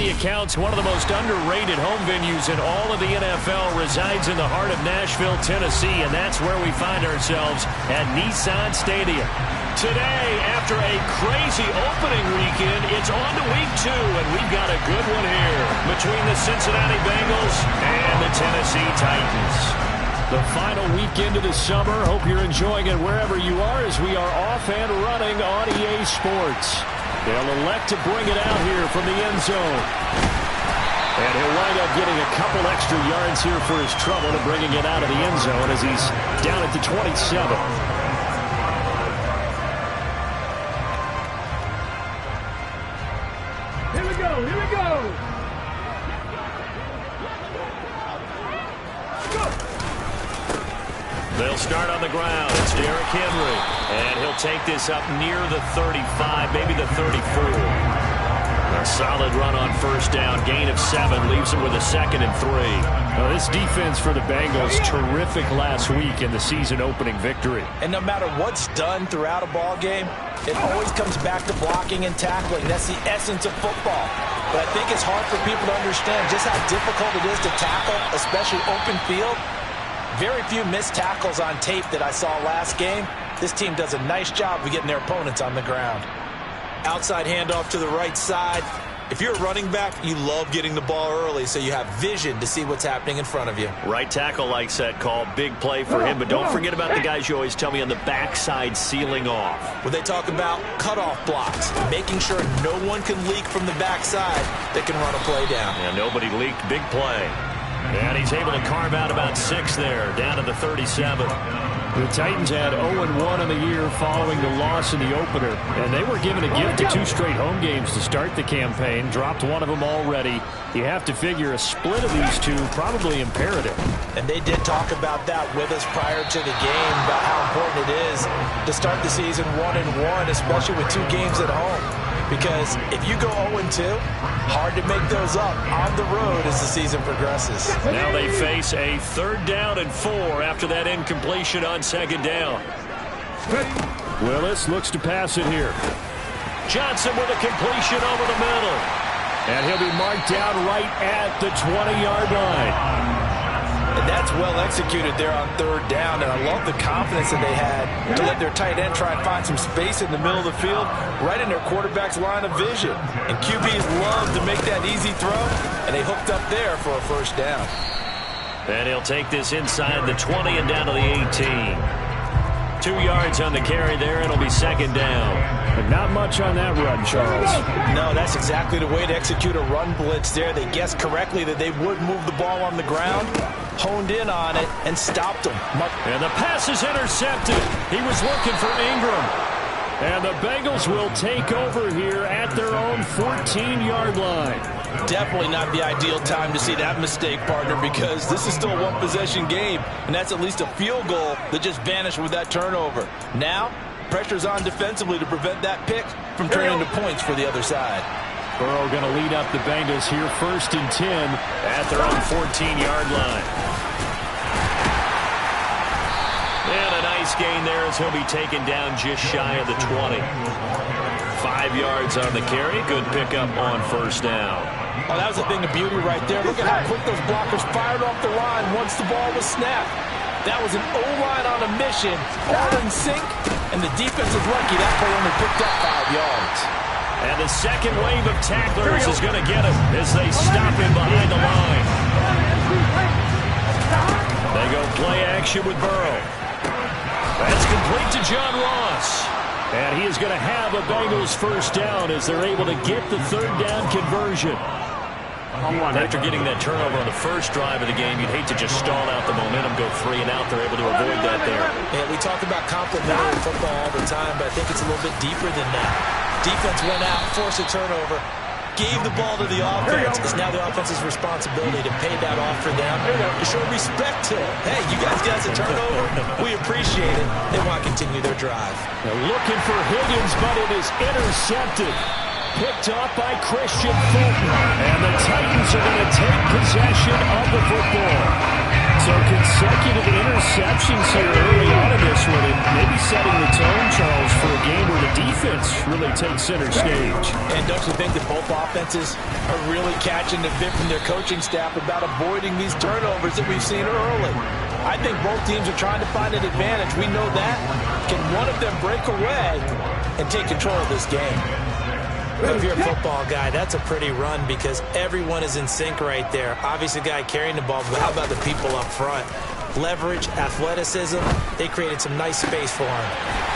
many accounts, one of the most underrated home venues in all of the NFL resides in the heart of Nashville, Tennessee, and that's where we find ourselves at Nissan Stadium. Today, after a crazy opening weekend, it's on to week 2, and we've got a good one here between the Cincinnati Bengals and the Tennessee Titans. The final weekend of the summer. Hope you're enjoying it wherever you are as we are off and running on EA Sports. They'll elect to bring it out here from the end zone. And he'll wind up getting a couple extra yards here for his trouble to bringing it out of the end zone as he's down at the 27. Here we go, here we go! They'll start on the ground. It's Derrick Henry. And he'll take this up near the 35, maybe the 34. A solid run on first down. Gain of 7 leaves him with a 2nd and 3. Now, this defense for the Bengals, terrific last week in the season-opening victory. And no matter what's done throughout a ball game, it always comes back to blocking and tackling. That's the essence of football. But I think it's hard for people to understand just how difficult it is to tackle, especially open field. Very few missed tackles on tape that I saw last game. This team does a nice job of getting their opponents on the ground. Outside handoff to the right side. If you're a running back, you love getting the ball early so you have vision to see what's happening in front of you. Right tackle likes that call. Big play for him. But don't forget about the guys you always tell me on the backside sealing off. When they talk about cutoff blocks, making sure no one can leak from the backside that can run a play down. Yeah, nobody leaked. Big play. And he's able to carve out about 6 there, down to the 37. The Titans had 0-1 in the year following the loss in the opener. And they were given a gift of 2 straight home games to start the campaign. Dropped one of them already. You have to figure a split of these 2 probably imperative. And they did talk about that with us prior to the game, about how important it is to start the season 1-1, especially with 2 games at home. Because if you go 0-2, hard to make those up on the road as the season progresses. Now they face a 3rd down and 4 after that incompletion on 2nd down. Willis looks to pass it here. Johnson with a completion over the middle. And he'll be marked down right at the 20-yard line. And that's well executed there on 3rd down, and I love the confidence that they had to let their tight end try and find some space in the middle of the field, right in their quarterback's line of vision. And QBs love to make that easy throw, and they hooked up there for a 1st down. And he'll take this inside the 20 and down to the 18. 2 yards on the carry there. It'll be 2nd down. But not much on that run, Charles. No, that's exactly the way to execute a run blitz there. They guessed correctly that they would move the ball on the ground, honed in on it, and stopped them. And the pass is intercepted. He was looking for Ingram. And the Bengals will take over here at their own 14-yard line. Definitely not the ideal time to see that mistake, partner, because this is still a 1-possession game, and that's at least a field goal that just vanished with that turnover. Now, pressure's on defensively to prevent that pick from turning into points for the other side. Burrow going to lead up the Bengals here 1st and 10 at their own 14-yard line. And a nice gain there as he'll be taken down just shy of the 20. 5 yards on the carry. Good pickup on 1st down. Oh, that was a thing of beauty right there. Look at how quick those blockers fired off the line once the ball was snapped. That was an O-line on a mission, all in sync, and the defense is lucky that play only picked up 5 yards. And the second wave of tacklers is going to get him as they stop him behind the line. They go play action with Burrow. That's complete to John Ross. And he is going to have a Bengals 1st down as they're able to get the 3rd down conversion. After getting that turnover on the first drive of the game, you'd hate to just stall out the momentum, go 3 and out. They're able to avoid that there. Yeah, we talk about complementary football all the time, but I think it's a little bit deeper than that. Defense went out, forced a turnover, gave the ball to the offense. It's now the offense's responsibility to pay that off for them, to show respect to it. Hey, you guys got us a turnover. We appreciate it. They want to continue their drive. Now looking for Higgins, but it is intercepted. Picked off by Christian Fulton. And the Titans are going to take possession of the football. So consecutive interceptions here early on in this one, and maybe setting the tone, Charles, for a game where the defense defense really takes center stage. And don't you think that both offenses are really catching the bit from their coaching staff about avoiding these turnovers that we've seen early? I think both teams are trying to find an advantage. We know that. Can one of them break away and take control of this game? If you're a football guy, that's a pretty run because everyone is in sync right there. Obviously, the guy carrying the ball, but how about the people up front? Leverage, athleticism, they created some nice space for him.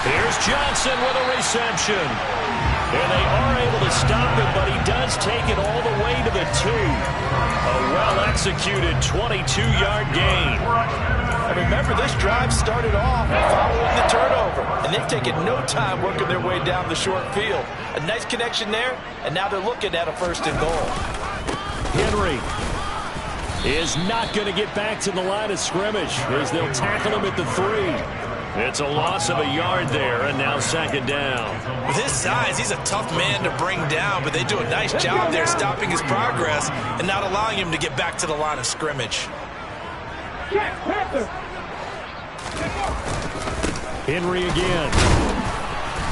Here's Johnson with a reception. And they are able to stop it, but he does take it all the way to the 2. A well-executed 22-yard gain. And remember, this drive started off following the turnover, and they've taken no time working their way down the short field. A nice connection there, and now they're looking at a 1st and goal. Henry is not going to get back to the line of scrimmage as they'll tackle him at the 3. It's a loss of a yard there, and now 2nd down. With his size, he's a tough man to bring down, but they do a nice job there stopping his progress and not allowing him to get back to the line of scrimmage. Henry again.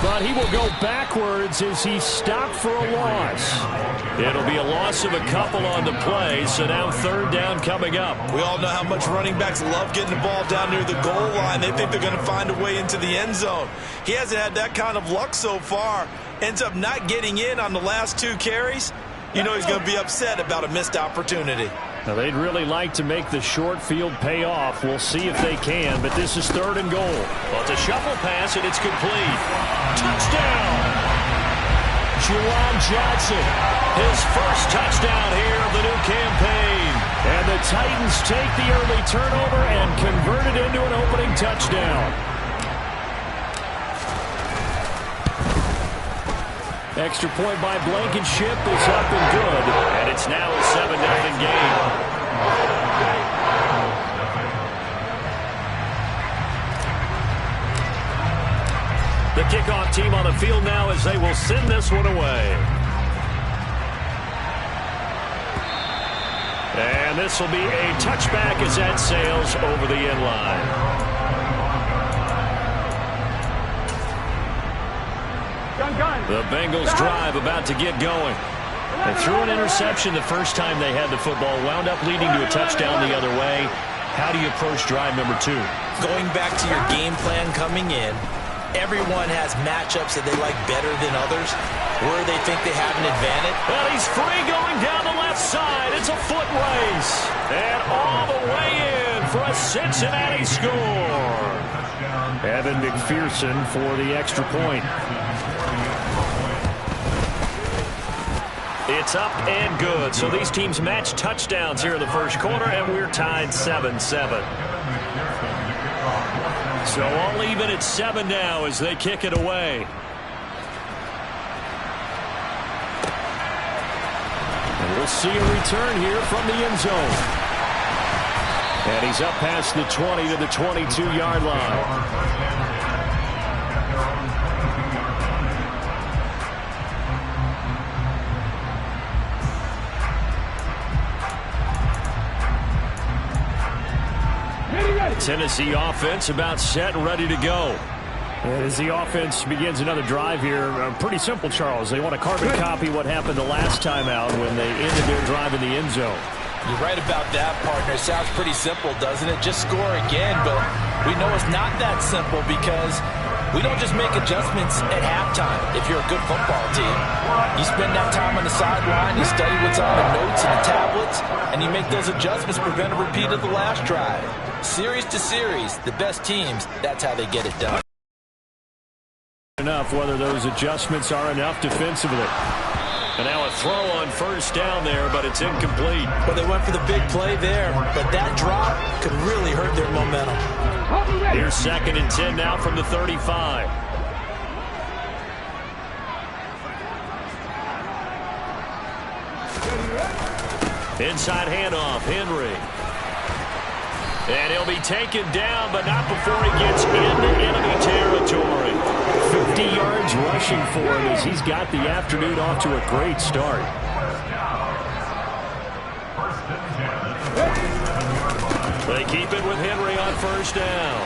But he will go backwards as he's stopped for a loss. It'll be a loss of a couple on the play, so now 3rd down coming up. We all know how much running backs love getting the ball down near the goal line. They think they're going to find a way into the end zone. He hasn't had that kind of luck so far. Ends up not getting in on the last 2 carries. You know he's going to be upset about a missed opportunity. Now, they'd really like to make the short field pay off. We'll see if they can, but this is 3rd and goal. Well, it's a shuffle pass, and it's complete. Touchdown! Juwan Johnson, his first touchdown here of the new campaign. And the Titans take the early turnover and convert it into an opening touchdown. Extra point by Blankenship is up and good, and it's now a 7-0 game. The kickoff team on the field now as they will send this one away. And this will be a touchback as that sails over the end line. The Bengals drive about to get going. They threw an interception the first time they had the football, wound up leading to a touchdown the other way. How do you approach drive number 2? Going back to your game plan coming in, everyone has matchups that they like better than others, where they think they have an advantage. Well, he's free going down the left side. It's a foot race. And all the way in for a Cincinnati score. Evan McPherson for the extra point. It's up and good. So these teams match touchdowns here in the first quarter, and we're tied 7-7. So all even at 7 now as they kick it away. And we'll see a return here from the end zone. And he's up past the 20 to the 22-yard line. Tennessee offense about set and ready to go. As the offense begins another drive here, pretty simple, Charles. They want to carbon copy what happened the last time out when they ended their drive in the end zone. You're right about that, partner. It sounds pretty simple, doesn't it? Just score again, but we know it's not that simple because we don't just make adjustments at halftime if you're a good football team. You spend that time on the sideline, you study what's on the notes and the tablets, and you make those adjustments, prevent a repeat of the last drive. Series to series, the best teams, that's how they get it done. Enough whether those adjustments are enough defensively. And now a throw on first down there, but it's incomplete. Well, they went for the big play there, but that drop could really hurt their momentum. Here's 2nd and 10 now from the 35. Inside handoff, Henry. And he'll be taken down, but not before he gets into enemy territory. 50 yards rushing for him as he's got the afternoon off to a great start. They keep it with Henry on first down.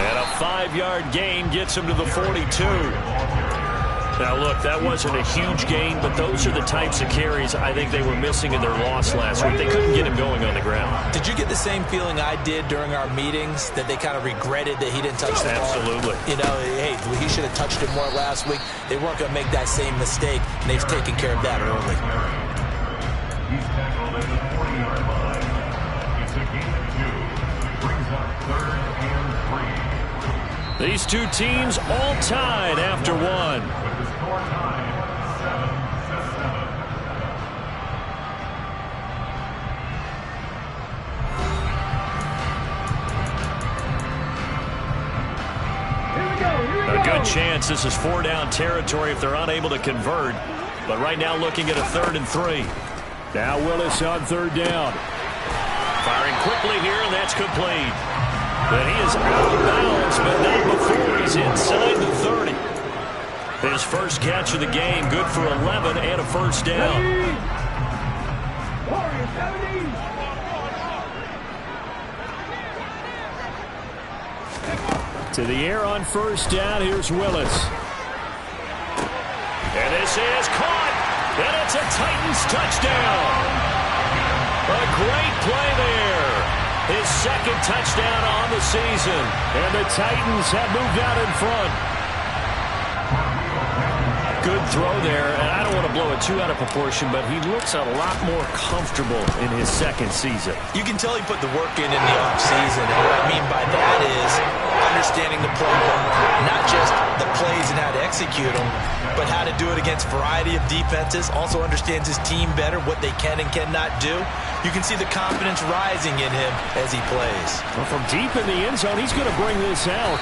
And a 5-yard gain gets him to the 42. Now, look, that wasn't a huge gain, but those are the types of carries I think they were missing in their loss last week. They couldn't get him going on the ground. Did you get the same feeling I did during our meetings, that they kind of regretted that he didn't touch the ball? Absolutely. You know, hey, he should have touched it more last week. They weren't going to make that same mistake, and they've taken care of that early. He's tackled at the 40-yard line. It's a gain of 2. Brings up 3rd and 3. These two teams all tied after one. With the score tied 7-7. A good chance this is 4-down territory if they're unable to convert. But right now looking at a 3rd and 3. Now Willis on 3rd down. Firing quickly here, and that's complete. But he is out of bounds, but not before he's inside the 30. His first catch of the game, good for 11 and a first down. To the air on first down, here's Willis. And this is caught, and it's a Titans touchdown. A great play there. His second touchdown on the season. And the Titans have moved out in front. Good throw there, and I don't want to blow it too out of proportion, but he looks a lot more comfortable in his second season. You can tell he put the work in the offseason, and what I mean by that is understanding the playbook, not just the plays and how to execute them, but how to do it against a variety of defenses. Also understands his team better, what they can and cannot do. You can see the confidence rising in him as he plays. Well, from deep in the end zone, he's going to bring this out.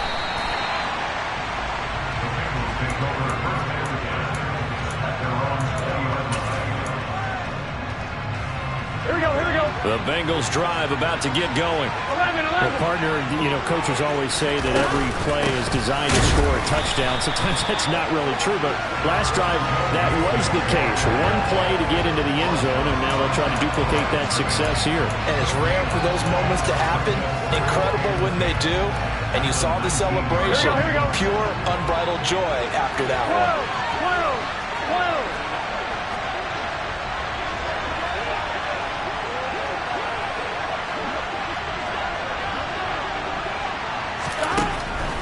The Bengals drive about to get going. 11. Well, partner, you know, coaches always say that every play is designed to score a touchdown. Sometimes that's not really true, but last drive, that was the case. One play to get into the end zone, and now they'll try to duplicate that success here. And it's rare for those moments to happen. Incredible when they do. And you saw the celebration. Here we go. Pure, unbridled joy after that one.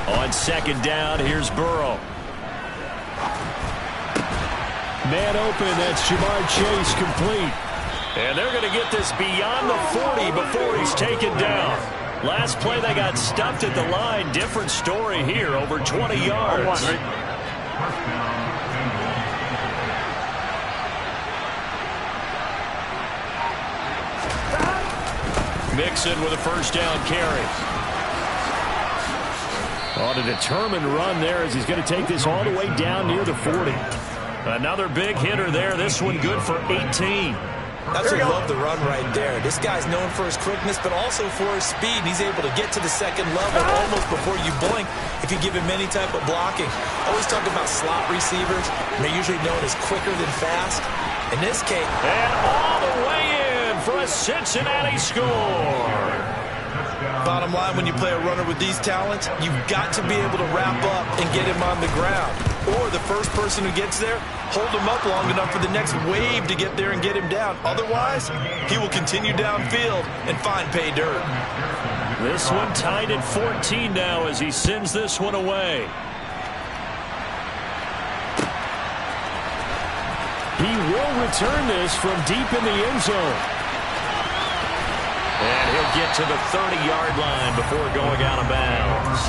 On second down, here's Burrow. Man open, that's Jamar Chase complete. And they're going to get this beyond the 40 before he's taken down. Last play, they got stuffed at the line. Different story here, over 20 yards. Mixon with a first down carry. On a determined run there as he's going to take this all the way down near the 40. Another big hitter there. This one good for 18. That's what I love the run right there. This guy's known for his quickness, but also for his speed. He's able to get to the second level almost before you blink if you give him any type of blocking. Always talk about slot receivers. They're usually known as quicker than fast. In this case, and all the way in for a Cincinnati score. Bottom line, when you play a runner with these talents, you've got to be able to wrap up and get him on the ground. Or the first person who gets there, hold him up long enough for the next wave to get there and get him down. Otherwise, he will continue downfield and find pay dirt. This one tied at 14 now as he sends this one away. He will return this from deep in the end zone. And he'll get to the 30-yard line before going out of bounds.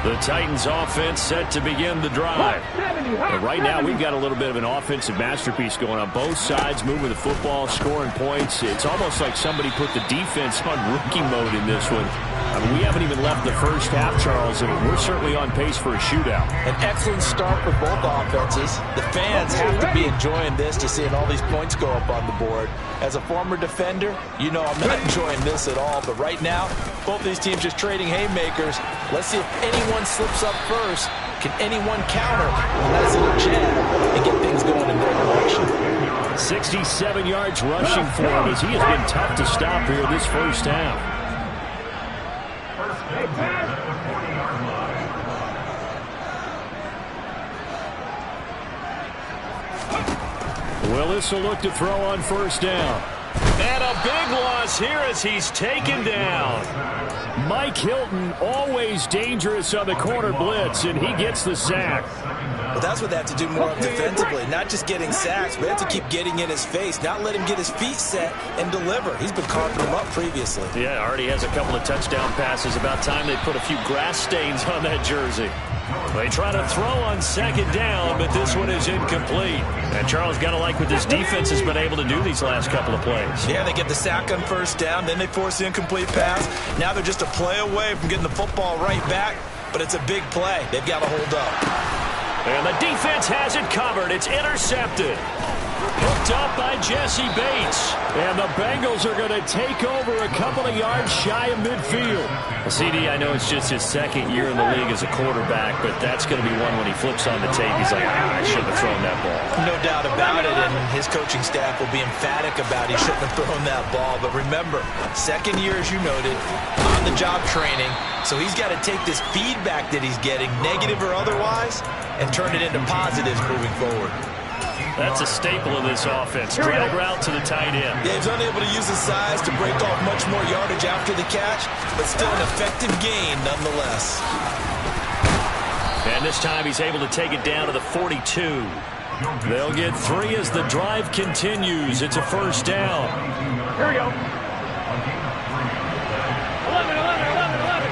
The Titans offense set to begin the drive. But right now we've got a little bit of an offensive masterpiece going on. Both sides moving the football, scoring points. It's almost like somebody put the defense on rookie mode in this one. I mean, we haven't even left the first half, Charles, and we're certainly on pace for a shootout. An excellent start for both offenses. The fans have to be enjoying this to seeing all these points go up on the board. As a former defender, you know I'm not enjoying this at all. But right now, both these teams just trading haymakers. Let's see if anyone slips up first. Can anyone counter a nice little jab and get things going 67 yards rushing for him as he has been tough to stop here this first half. First down at the 40-yard line. Willis will look to throw on first down. And a big loss here as he's taken down. Mike Hilton, always dangerous on the corner blitz, and he gets the sack. Well, that's what they have to do more of defensively. Not just getting sacks, but they have to keep getting in his face, not let him get his feet set and deliver. He's been carving them up previously. Yeah, already has a couple of touchdown passes. About time they put a few grass stains on that jersey. They try to throw on second down, but this one is incomplete. And Charles, got to like what this defense has been able to do these last couple of plays. Yeah, they get the sack on first down, then they force the incomplete pass. Now they're just a play away from getting the football right back, but it's a big play. They've got to hold up. And the defense has it covered. It's intercepted. Hooked up by Jesse Bates. And the Bengals are going to take over a couple of yards shy of midfield. Well, CD, I know it's just his second year in the league as a quarterback, but that's going to be one when he flips on the tape. He's like, I shouldn't have thrown that ball. No doubt about it, and his coaching staff will be emphatic about he shouldn't have thrown that ball. But remember, second year, as you noted, on-the-job training, so he's got to take this feedback that he's getting, negative or otherwise, and turn it into positives moving forward. That's a staple of this offense. Drag route to the tight end. Yeah, he's unable to use his size to break off much more yardage after the catch, but still an effective gain nonetheless. And this time he's able to take it down to the 42. They'll get 3 as the drive continues. It's a first down. Here we go. 11, 11, 11, 11.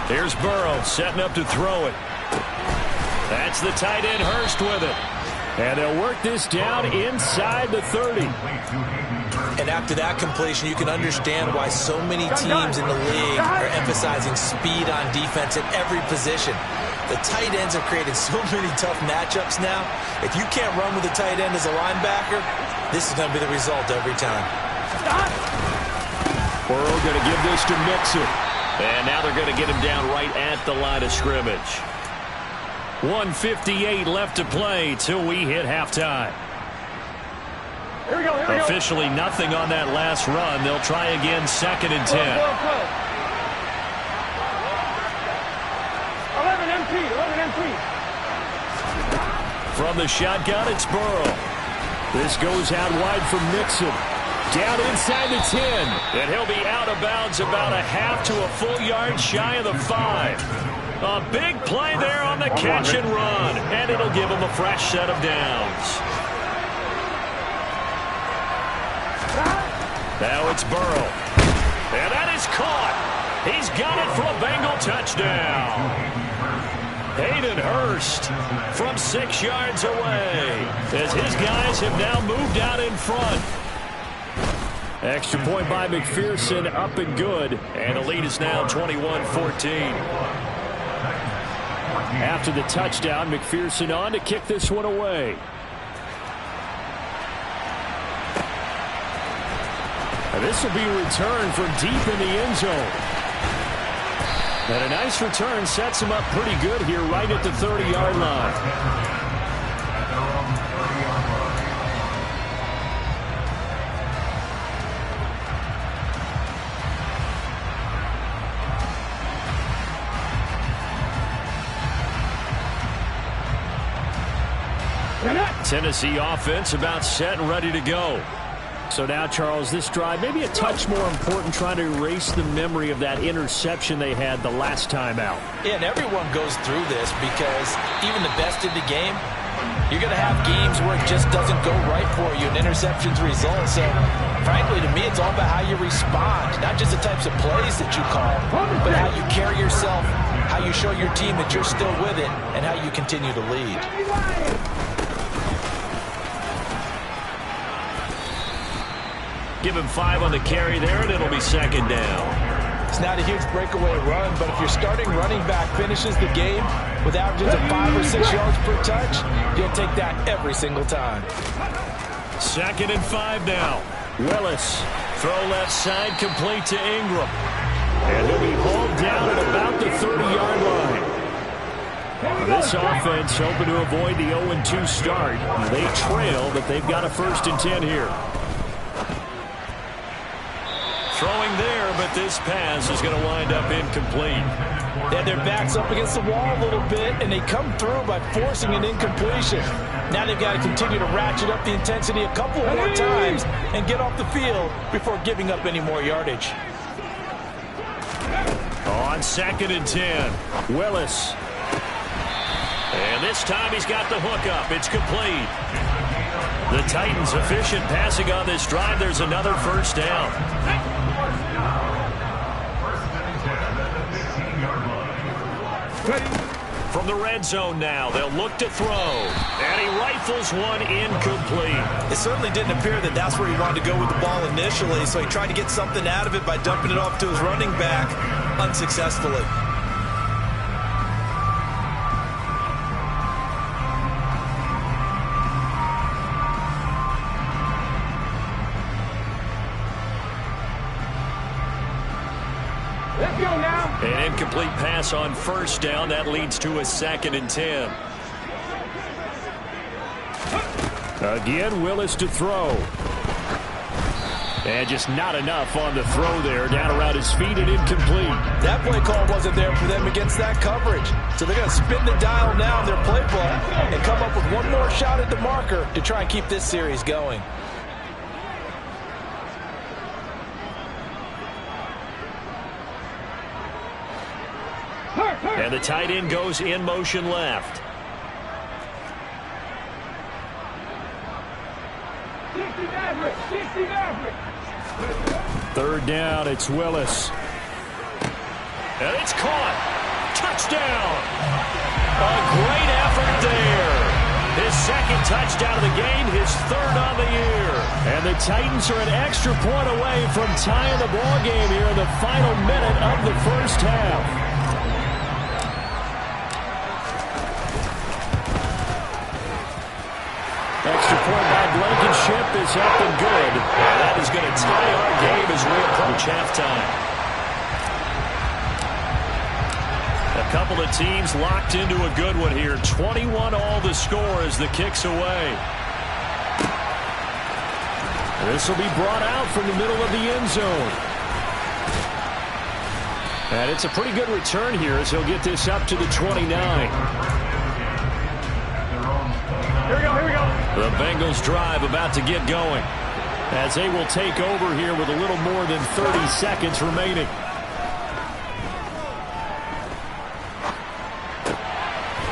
Here's Burrow setting up to throw it. That's the tight end Hurst with it. And they'll work this down inside the 30. And after that completion, you can understand why so many teams in the league are emphasizing speed on defense at every position. The tight ends have created so many tough matchups now. If you can't run with a tight end as a linebacker, this is going to be the result every time. Burrow going to give this to Mixon. And now they're going to get him down right at the line of scrimmage. 1:58 left to play till we hit halftime. Here we go, here we go. Officially nothing on that last run. They'll try again, 2nd and 10. 11 MP, 11 MP. From the shotgun, it's Burrow. This goes out wide for Mixon. Down inside the 10. And he'll be out of bounds about a half to a full yard shy of the 5. A big play there on the catch and run. And it'll give him a fresh set of downs. Now it's Burrow. And that is caught. He's got it for a Bengal touchdown. Hayden Hurst from 6 yards away as his guys have now moved out in front. Extra point by McPherson, up and good. And the lead is now 21-14. After the touchdown, McPherson on to kick this one away. And this will be a return from deep in the end zone. And a nice return sets him up pretty good here right at the 30-yard line. Tennessee offense about set and ready to go. So now, Charles, this drive maybe a touch more important, trying to erase the memory of that interception they had the last time out. Yeah, and everyone goes through this because even the best in the game, you're going to have games where it just doesn't go right for you and interceptions result. So, frankly, to me, it's all about how you respond, not just the types of plays that you call, but how you carry yourself, how you show your team that you're still with it, and how you continue to lead. Give him 5 on the carry there, and it'll be 2nd down. It's not a huge breakaway run, but if your starting running back finishes the game with averages of 5 or 6 yards per touch, you'll take that every single time. 2nd and 5 now. Willis, throw left side, complete to Ingram. And he'll be hauled down at about the 30-yard line. This offense hoping to avoid the 0-2 start. They trail, but they've got a 1st and 10 here. Throwing there, but this pass is going to wind up incomplete. They had their backs up against the wall a little bit, and they come through by forcing an incompletion. Now they've got to continue to ratchet up the intensity a couple more times and get off the field before giving up any more yardage. On 2nd and 10, Willis. And this time he's got the hook up. It's complete. The Titans efficient passing on this drive. There's another 1st down. From the red zone now, they'll look to throw. And he rifles one incomplete. It certainly didn't appear that that's where he wanted to go with the ball initially, so he tried to get something out of it by dumping it off to his running back unsuccessfully. Let's go now. An incomplete pass on 1st down. That leads to a 2nd and 10. Again, Willis to throw. And just not enough on the throw there. Down around his feet and incomplete. That play call wasn't there for them against that coverage. So they're going to spin the dial now in their playbook and come up with one more shot at the marker to try and keep this series going. And the tight end goes in motion left. 3rd down, it's Willis. And it's caught. Touchdown. A great effort there. His 2nd touchdown of the game, his 3rd on the year. And the Titans are an extra point away from tying the ball game here in the final minute of the 1st half. Extra point by Blankenship is up and good. And that is going to tie our game as we approach halftime. A couple of teams locked into a good one here. 21 all the score as the kick's away. This will be brought out from the middle of the end zone. And it's a pretty good return here as he'll get this up to the 29. Here we go, here we go. The Bengals drive about to get going as they will take over here with a little more than 30 seconds remaining.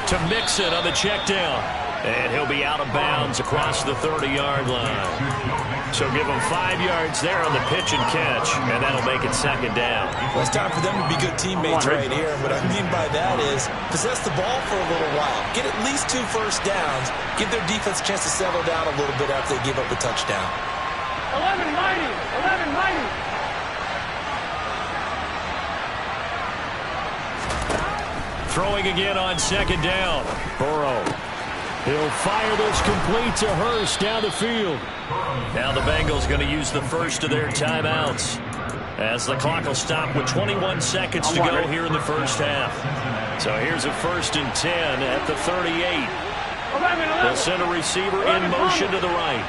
To Mixon on the check down. And he'll be out of bounds across the 30-yard line. So give him 5 yards there on the pitch and catch, and that'll make it 2nd down. Well, it's time for them to be good teammates right here. And what I mean by that is possess the ball for a little while. Get at least 2 first downs. Give their defense a chance to settle down a little bit after they give up a touchdown. 11 mighty. 11 mighty. Throwing again on 2nd down. Burrow. He'll fire this complete to Hurst down the field. Now the Bengals going to use the first of their timeouts as the clock will stop with 21 seconds to go here in the 1st half. So here's a 1st and 10 at the 38. They'll send a receiver in motion to the right.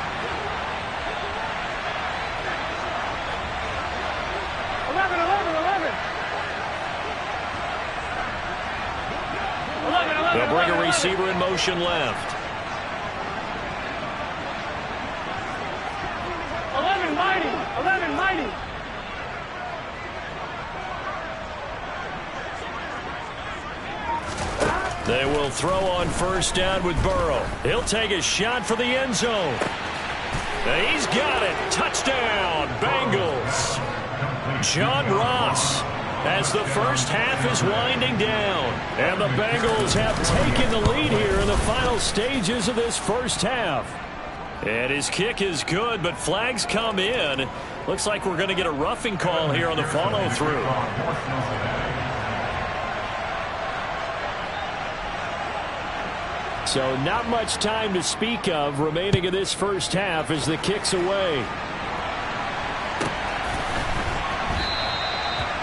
11. They'll bring a receiver in motion left. 11 mighty. 11 mighty. They will throw on 1st down with Burrow. He'll take a shot for the end zone. He's got it. Touchdown, Bengals. John Ross, as the 1st half is winding down. And the Bengals have taken the lead here in the final stages of this 1st half. And his kick is good, but flags come in. Looks like we're going to get a roughing call here on the follow-through. So not much time to speak of remaining in this 1st half as the kick's away.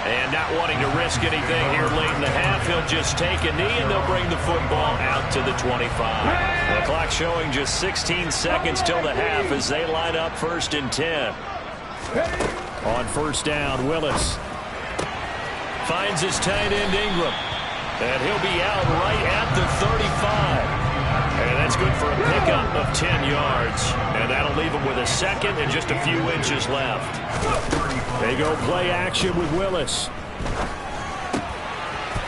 And not wanting to risk anything here late in the half. He'll just take a knee, and they'll bring the football out to the 25. The clock showing just 16 seconds till the half as they line up 1st and 10. On 1st down, Willis finds his tight end Ingram. And he'll be out right at the 35. And that's good for a pickup of 10 yards. And that'll leave him with a second and just a few inches left. They go play action with Willis.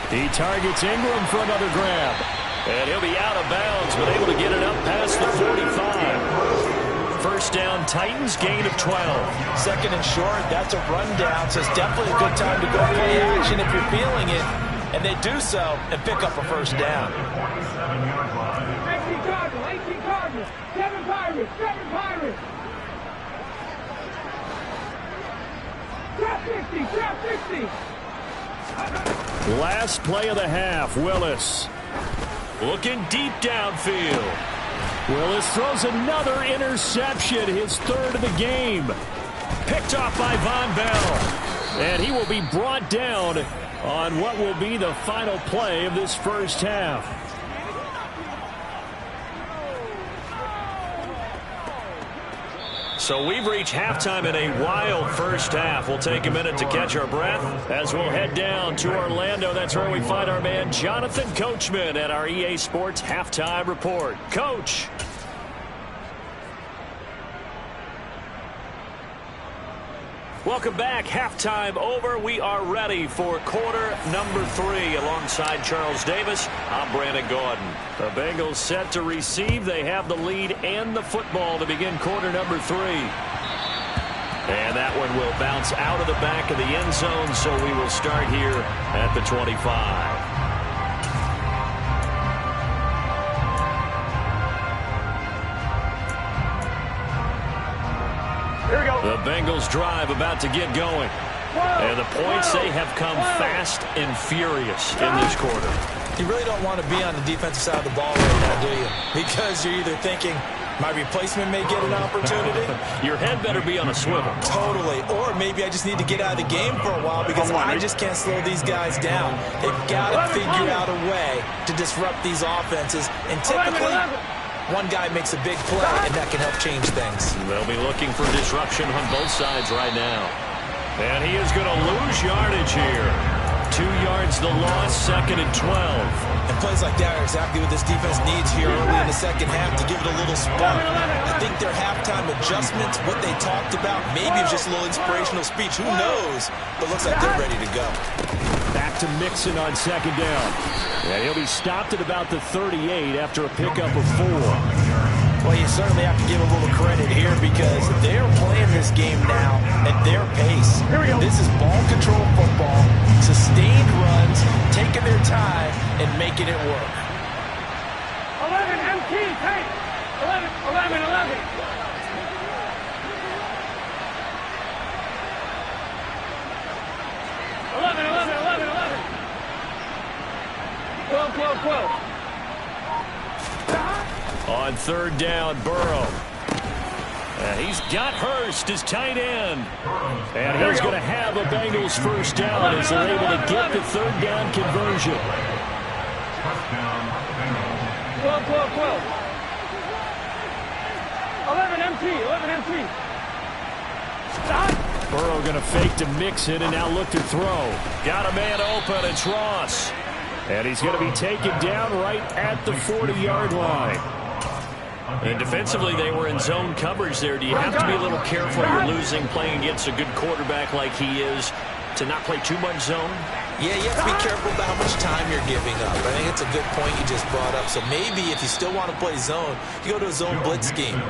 He targets Ingram for another grab. And he'll be out of bounds, but able to get it up past the 45. 1st down, Titans, gain of 12. 2nd and short, that's a rundown, so it's definitely a good time to go play action if you're feeling it. And they do so and pick up a 1st down. 18 Cardinals, 7 Pirates, 7 Pirates. Trap 60, trap 60. Last play of the half, Willis. Looking deep downfield. Willis throws another interception, his 3rd of the game. Picked off by Von Bell. And he will be brought down on what will be the final play of this 1st half. So we've reached halftime in a wild 1st half. We'll take a minute to catch our breath as we'll head down to Orlando. That's where we find our man Jonathan Coachman at our EA Sports Halftime Report. Coach. Welcome back. Halftime over. We are ready for quarter number 3 alongside Charles Davis. I'm Brandon Gordon. The Bengals set to receive. They have the lead and the football to begin quarter number 3. And that one will bounce out of the back of the end zone, so we will start here at the 25. Here we go. The Bengals drive about to get going. And the points, they have come fast and furious in this quarter. You really don't want to be on the defensive side of the ball right now, do you? Because you're either thinking, my replacement may get an opportunity. Your head better be on a swivel. Totally. Or maybe I just need to get out of the game for a while because I just can't slow these guys down. They've got to figure out a way to disrupt these offenses. And typically, one guy makes a big play, and that can help change things. They'll be looking for disruption on both sides right now. And he is going to lose yardage here. 2 yards the loss, 2nd and 12. And plays like that are exactly what this defense needs here early in the 2nd half to give it a little spark. I think their halftime adjustments, what they talked about, maybe it was just a little inspirational speech. Who knows? But looks like they're ready to go. Back to Mixon on 2nd down. And he'll be stopped at about the 38 after a pickup of 4. Well, you certainly have to give a little credit here because they're playing this game now at their pace. This is ball control football, sustained runs, taking their time, and making it work. 11 MT, take. 11, 11, 11. 12, 12, 12. On 3rd down, Burrow. And he's got Hurst, his tight end. And he's going to have a Bengals 1st down as they're able to get the 3rd down conversion. 12, 12, 12. 11 MT, 11 MT. Stop. Burrow going to fake to Mixon and now look to throw. Got a man open, it's Ross. And he's going to be taken down right at the 40-yard line. And defensively, they were in zone coverage there. Do you have to be a little careful? You're losing playing against a good quarterback like he is to not play too much zone? Yeah, you have to be careful about how much time you're giving up. I think it's a good point you just brought up. So maybe if you still want to play zone, you go to a zone blitz scheme.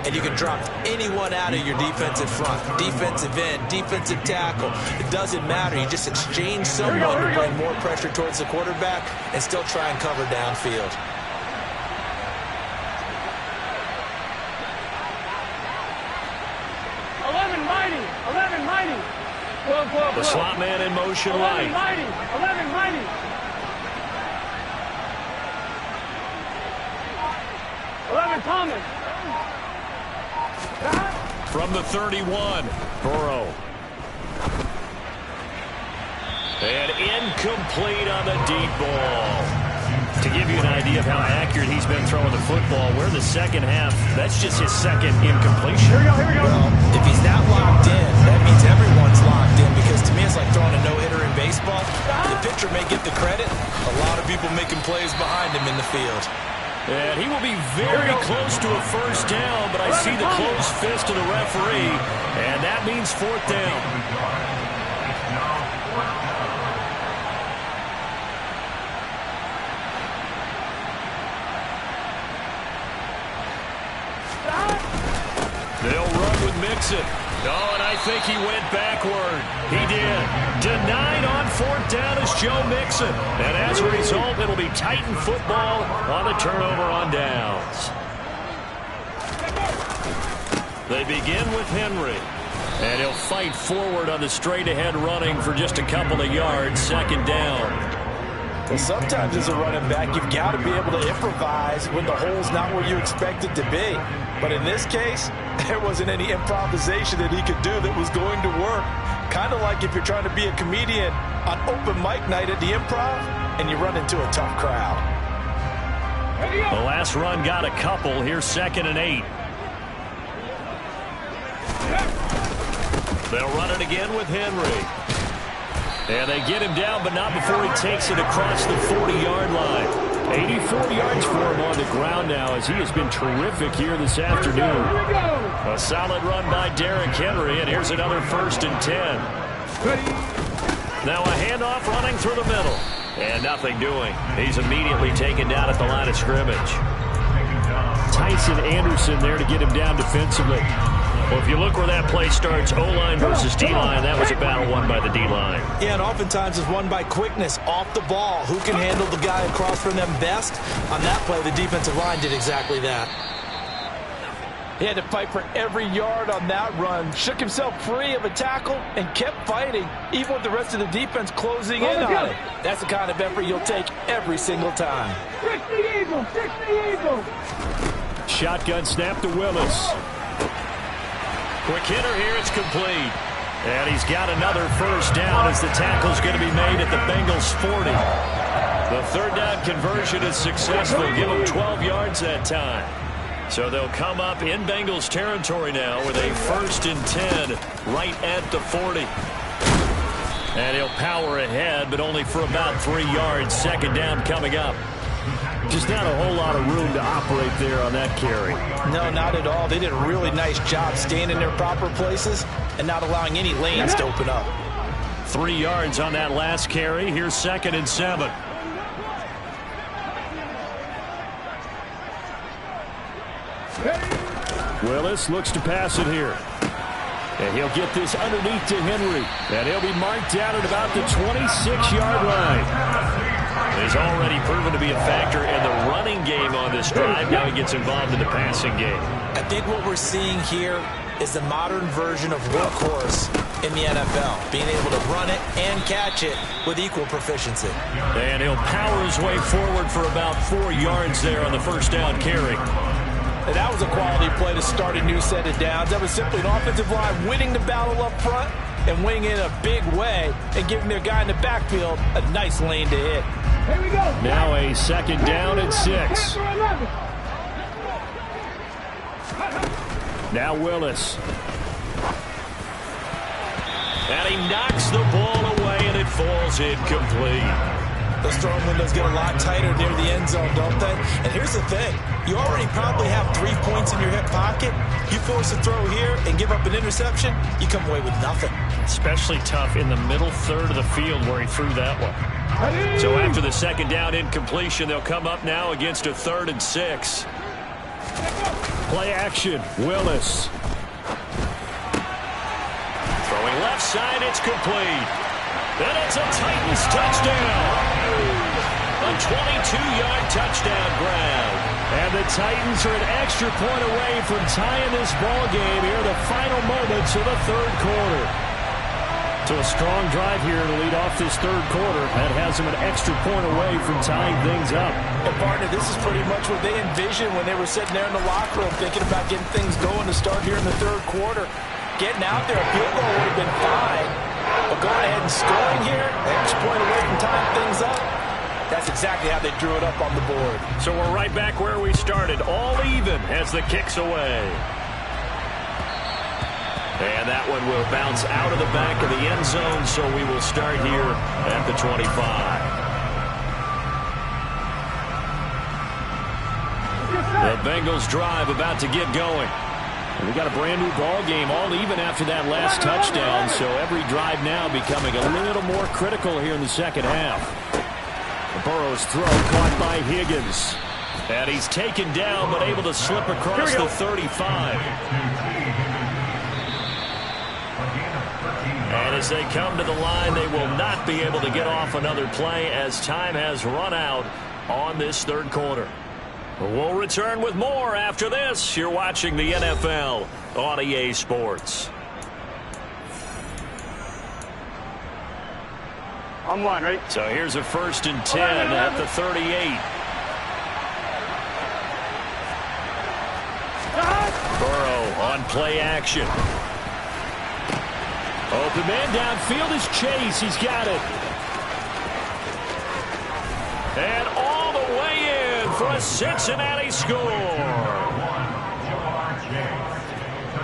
And you can drop anyone out of your defensive front. Defensive end, defensive tackle. It doesn't matter. You just exchange someone to bring more pressure towards the quarterback and still try and cover downfield. The slot man in motion right. 11 mighty. Thomas. From the 31, Burrow. And incomplete on the deep ball. To give you an idea of how accurate he's been throwing the football, we're in the second half. That's just his second incompletion. Here we go. Well, if he's not locked in, that means everyone's locked in, because to me it's like throwing a no-hitter in baseball. The pitcher may get the credit. A lot of people making plays behind him in the field. And he will be very close to a first down, but I see the closed fist of the referee, and that means fourth down. They'll run with Mixon. Oh, and I think he went backward. He did. Denied on fourth down is Joe Mixon. And as a result, it'll be Titan football on the turnover on downs. They begin with Henry. And he'll fight forward on the straight-ahead running for just a couple of yards. Second down. Well, sometimes as a running back, you've got to be able to improvise when the hole's not where you expect it to be. But in this case, there wasn't any improvisation that he could do that was going to work. Kind of like if you're trying to be a comedian on open mic night at the Improv and you run into a tough crowd. The last run got a couple. Here's 2nd and 8. They'll run it again with Henry. And they get him down, but not before he takes it across the 40-yard line. 84 yards for him on the ground now, as he has been terrific here this afternoon. A solid run by Derrick Henry, and here's another 1st and 10. Now a handoff running through the middle. And nothing doing. He's immediately taken down at the line of scrimmage. Tyson Anderson there to get him down defensively. Well, if you look where that play starts, O-line versus D-line, that was a battle won by the D-line. Yeah, and oftentimes it's won by quickness off the ball. Who can handle the guy across from them best? On that play, the defensive line did exactly that. He had to fight for every yard on that run, shook himself free of a tackle, and kept fighting, even with the rest of the defense closing in on it. That's the kind of effort you'll take every single time. 60 Eagles, 60 Eagles. Shotgun snap to Willis. Quick hitter here, it's complete. And he's got another first down as the tackle's going to be made at the Bengals 40. The third down conversion is successful. Give them 12 yards that time. So they'll come up in Bengals territory now with a 1st and 10 right at the 40. And he'll power ahead, but only for about 3 yards. Second down coming up. Just not a whole lot of room to operate there on that carry. No, not at all. They did a really nice job staying in their proper places and not allowing any lanes to open up. 3 yards on that last carry. Here's 2nd and 7. Willis looks to pass it here. And he'll get this underneath to Henry. And he'll be marked down at about the 26-yard line. He's already proven to be a factor in the running game on this drive. Now he gets involved in the passing game. I think what we're seeing here is the modern version of workhorse in the NFL, being able to run it and catch it with equal proficiency. And he'll power his way forward for about 4 yards there on the first down carry. And that was a quality play to start a new set of downs. That was simply an offensive line winning the battle up front and winning it in a big way and giving their guy in the backfield a nice lane to hit. Here we go. Now a 2nd down and 6. Now Willis. And he knocks the ball away, and it falls incomplete. Those throwing windows get a lot tighter near the end zone, don't they? And here's the thing. You already probably have 3 points in your hip pocket. You force a throw here and give up an interception, you come away with nothing. Especially tough in the middle third of the field where he threw that one. So after the 2nd down incompletion, they'll come up now against a 3rd and 6. Play action, Willis. Throwing left side, it's complete. And it's a Titans touchdown. A 22-yard touchdown grab. And the Titans are an extra point away from tying this ball game here in the final moments of the 3rd quarter. So a strong drive here to lead off this 3rd quarter. That has them an extra point away from tying things up. And partner, this is pretty much what they envisioned when they were sitting there in the locker room thinking about getting things going to start here in the 3rd quarter. Getting out there, a field goal would have been fine. But going ahead and scoring here, an extra point away from tying things up, that's exactly how they drew it up on the board. So we're right back where we started, all even as the kick's away. And that one will bounce out of the back of the end zone, so we will start here at the 25. The Bengals drive about to get going. And we got a brand new ball game, all even after that last touchdown, so every drive now becoming a little more critical here in the second half. Burrow's throw caught by Higgins. And he's taken down but able to slip across the 35. And as they come to the line, they will not be able to get off another play as time has run out on this third quarter. We'll return with more after this. You're watching the NFL on EA Sports. I'm one, right? So here's a 1st and 10 at the 38. Burrow on play action. Open man downfield is Chase. He's got it. And all the way in for a Cincinnati score.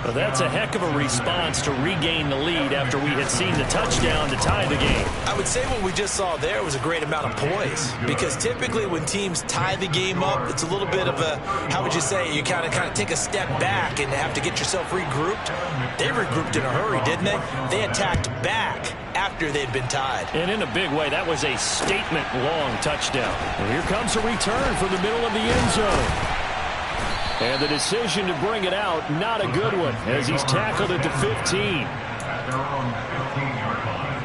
Well, that's a heck of a response to regain the lead after we had seen the touchdown to tie the game. I would say what we just saw there was a great amount of poise, because typically when teams tie the game up, it's a little bit of a, how would you say, you kind of take a step back and have to get yourself regrouped. They regrouped in a hurry, didn't they? They attacked back after they'd been tied. And in a big way, that was a statement-long touchdown. And here comes a return from the middle of the end zone. And the decision to bring it out, not a good one, as he's tackled at the 15. At their own 15-yard line.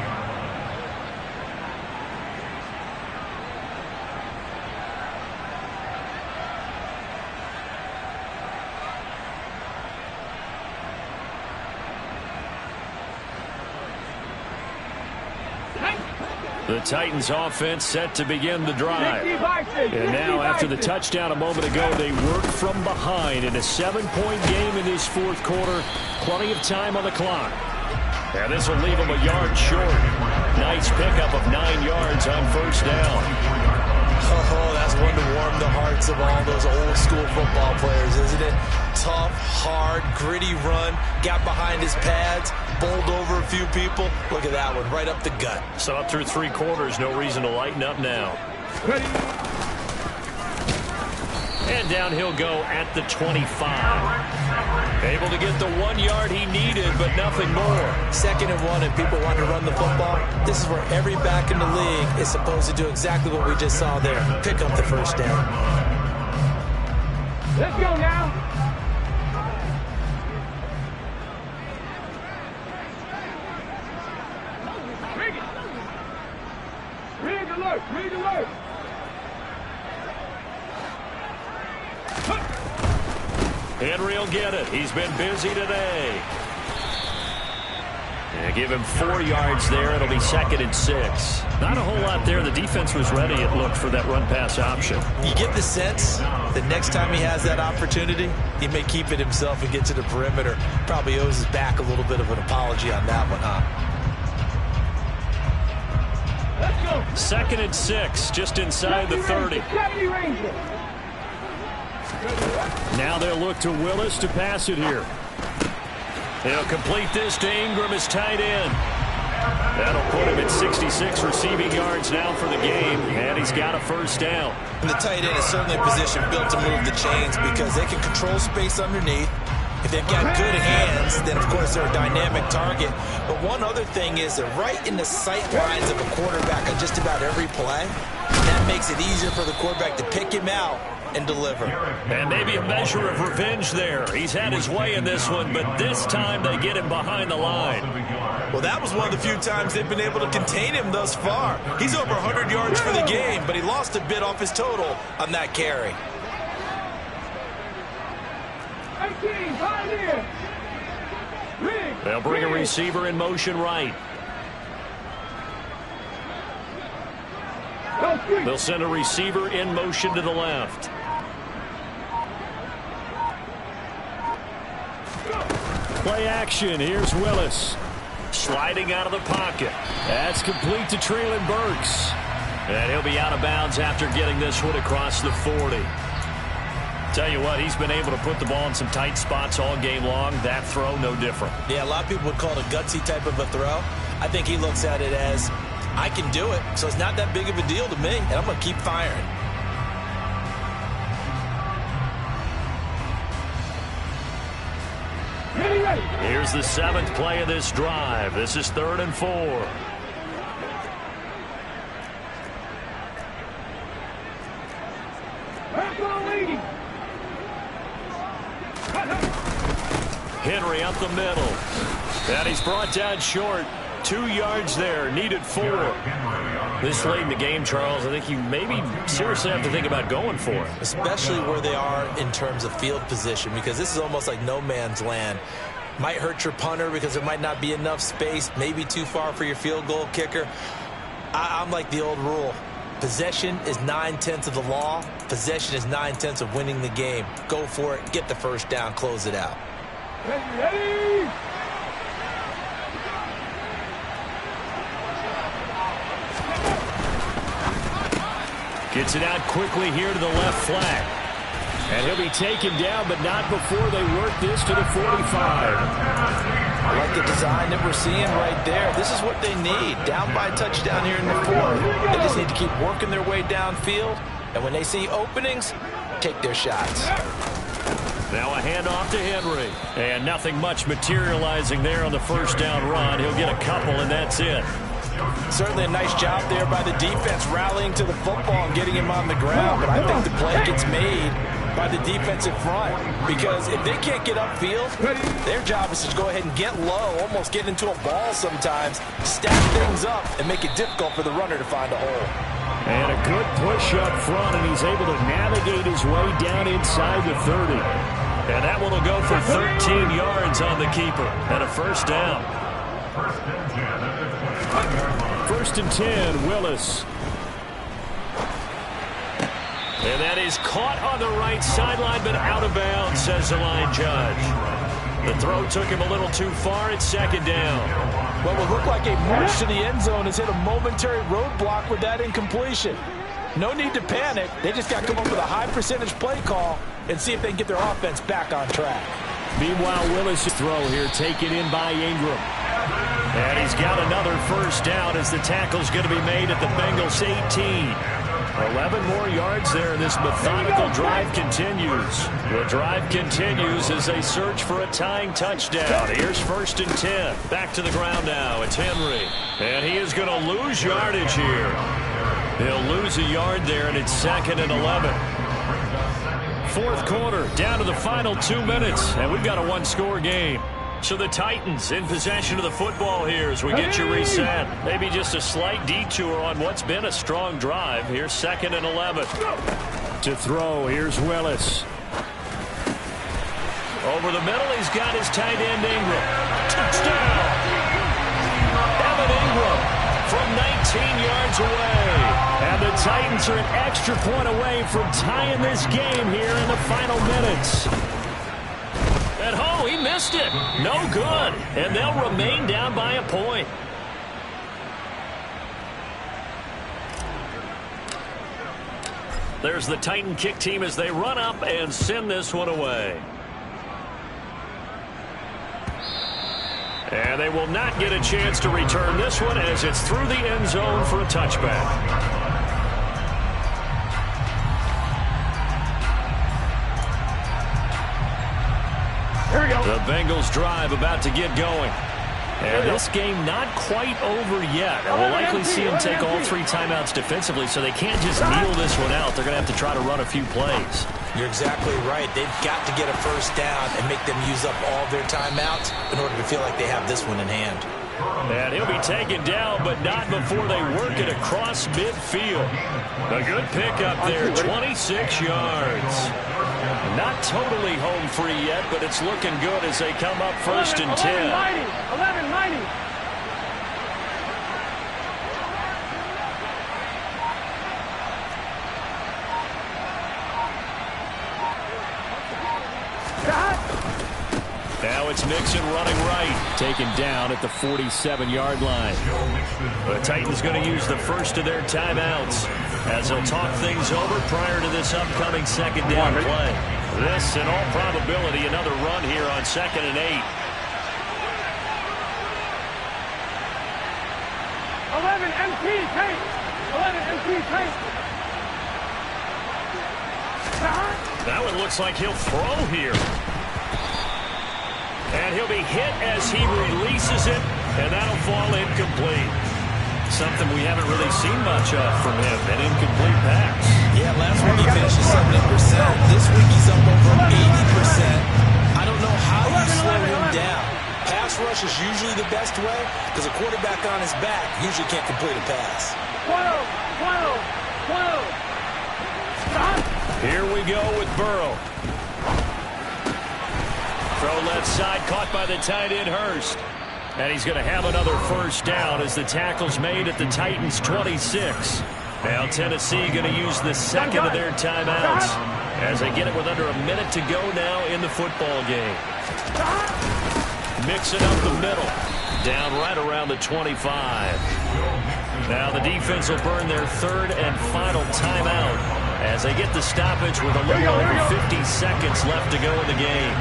The Titans offense set to begin the drive. And now after the touchdown a moment ago, they work from behind in a 7-point game in this fourth quarter. Plenty of time on the clock. And this will leave them a yard short. Nice pickup of 9 yards on first down. Oh, that's one to warm the hearts of all those old school football players, isn't it? Tough, hard, gritty run. Got behind his pads, bowled over a few people. Look at that one, right up the gut. So up through 3 quarters, no reason to lighten up now. And down he'll go at the 25. Able to get the 1 yard he needed, but nothing more. 2nd and 1, and people want to run the football. This is where every back in the league is supposed to do exactly what we just saw there. Pick up the first down. Let's go now. Read alert. Read alert. Henry will get it. He's been busy today. And give him 4 yards there. It'll be 2nd and 6. Not a whole lot there. The defense was ready, it looked, for that run-pass option. You get the sense that next time he has that opportunity, he may keep it himself and get to the perimeter. Probably owes his back a little bit of an apology on that one, huh? Let's go. 2nd and 6, just inside the 30. 70 Rangers. Now they'll look to Willis to pass it here. He'll complete this to Ingram, his tight end. That'll put him at 66 receiving yards now for the game, and he's got a first down. And the tight end is certainly a position built to move the chains because they can control space underneath. If they've got good hands, then of course they're a dynamic target. But one other thing is they're right in the sight lines of a quarterback on just about every play. And that makes it easier for the quarterback to pick him out and deliver. And maybe a measure of revenge there. He's had his way in this one, but this time they get him behind the line. Well, that was one of the few times they've been able to contain him thus far. He's over 100 yards for the game, but he lost a bit off his total on that carry. 18, pioneer. They'll bring a receiver in motion right. They'll send a receiver in motion to the left. Play action. Here's Willis. sliding out of the pocket. That's complete to Treylon Burks. And he'll be out of bounds after getting this one across the 40. Tell you what, he's been able to put the ball in some tight spots all game long. That throw, no different. Yeah, a lot of people would call it a gutsy type of a throw. I think he looks at it as, I can do it, so it's not that big of a deal to me, and I'm going to keep firing. Here's the 7th play of this drive. This is 3rd and 4. Henry up the middle. And he's brought down short. 2 yards there. Needed 4. This late in the game, Charles, I think you maybe seriously have to think about going for it. Especially where they are in terms of field position, because this is almost like no man's land. Might hurt your punter because there might not be enough space, maybe too far for your field goal kicker. I'm like the old rule. Possession is 9/10 of the law. Possession is 9/10 of winning the game. Go for it. Get the first down. Close it out. Ready. Gets it out quickly here to the left flat. And he'll be taken down, but not before they work this to the 45. I like the design that we're seeing right there. This is what they need. Down by a touchdown here in the 4th. They just need to keep working their way downfield. And when they see openings, take their shots. Now a handoff to Henry. And nothing much materializing there on the first down run. He'll get a couple, and that's it. Certainly a nice job there by the defense rallying to the football and getting him on the ground. But I think the play gets made by the defensive front, because if they can't get upfield, their job is to go ahead and get low, almost get into a ball sometimes, stack things up, and make it difficult for the runner to find a hole. And a good push up front, and he's able to navigate his way down inside the 30. And that one will go for 13 yards on the keeper and a first down. First and 10, Willis. And that is caught on the right sideline, but out of bounds, says the line judge. The throw took him a little too far. It's 2nd down. What would look like a march to the end zone has hit a momentary roadblock with that incompletion. No need to panic. They just got to come up with a high percentage play call and see if they can get their offense back on track. Meanwhile, Willis' throw here taken in by Ingram. And he's got another first down as the tackle's going to be made at the Bengals 18. 11 more yards there, and this methodical drive continues. The drive continues as they search for a tying touchdown. Here's 1st and 10. Back to the ground now. It's Henry. And he is going to lose yardage here. He'll lose a yard there, and it's 2nd and 11. 4th quarter, down to the final 2 minutes, and we've got a one-score game. So the Titans in possession of the football here as we get you reset. Maybe just a slight detour on what's been a strong drive. Here's 2nd and 11. To throw, here's Willis. Over the middle, he's got his tight end Ingram. Touchdown! Evan Ingram from 19 yards away. And the Titans are an extra point away from tying this game here in the final minutes. And oh, he missed it. No good. And they'll remain down by a point. There's the Titan kick team as they run up and send this one away. And they will not get a chance to return this one as it's through the end zone for a touchback. The Bengals drive about to get going. And this game not quite over yet. And we'll likely see them take all 3 timeouts defensively, so they can't just kneel this one out. They're going to have to try to run a few plays. You're exactly right. They've got to get a first down and make them use up all their timeouts in order to feel like they have this one in hand. And he'll be taken down, but not before they work it across midfield. A good pickup there, 26 yards. Not totally home free yet, but it's looking good as they come up 1st and 10. 11-90. Now it's Mixon running right, taken down at the 47-yard line. The Titans going to use the first of their timeouts as they'll talk things over prior to this upcoming second down play. This, in all probability, another run here on 2nd and 8. 11 MP tank. 11 MP tank. That one looks like he'll throw here. And he'll be hit as he releases it, and that'll fall incomplete. Something we haven't really seen much of from him, an incomplete pass. Yeah, last week he finished at 70%. This week he's up over 80%. I don't know how you slow him down. Pass rush is usually the best way because a quarterback on his back usually can't complete a pass. 12. Here we go with Burrow. Throw left side, caught by the tight end Hurst. And he's going to have another first down as the tackle's made at the Titans' 26. Now Tennessee going to use the second of their timeouts as they get it with under a minute to go now in the football game. Mix it up the middle. Down right around the 25. Now the defense will burn their third and final timeout as they get the stoppage with a little over 50 seconds left to go in the game.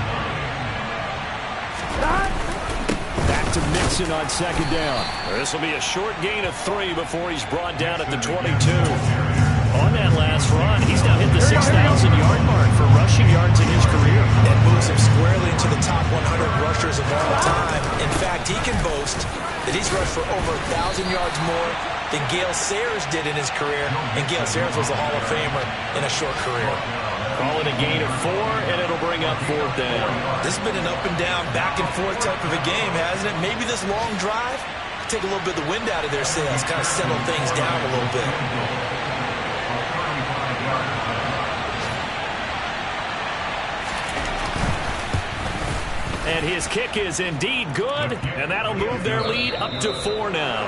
Back to Mixon on second down. This will be a short gain of 3 before he's brought down at the 22. On that last run, he's now hit the 6,000-yard mark for rushing yards in his career. And moves him squarely into the top 100 rushers of all time. In fact, he can boast that he's rushed for over 1,000 yards more than Gale Sayers did in his career, and Gale Sayers was a Hall of Famer in a short career. Call it a gain of 4, and it'll bring up 4th down. This has been an up-and-down, back-and-forth type of a game, hasn't it? Maybe this long drive take a little bit of the wind out of their sails, kind of settle things down a little bit. And his kick is indeed good, and that'll move their lead up to 4 now.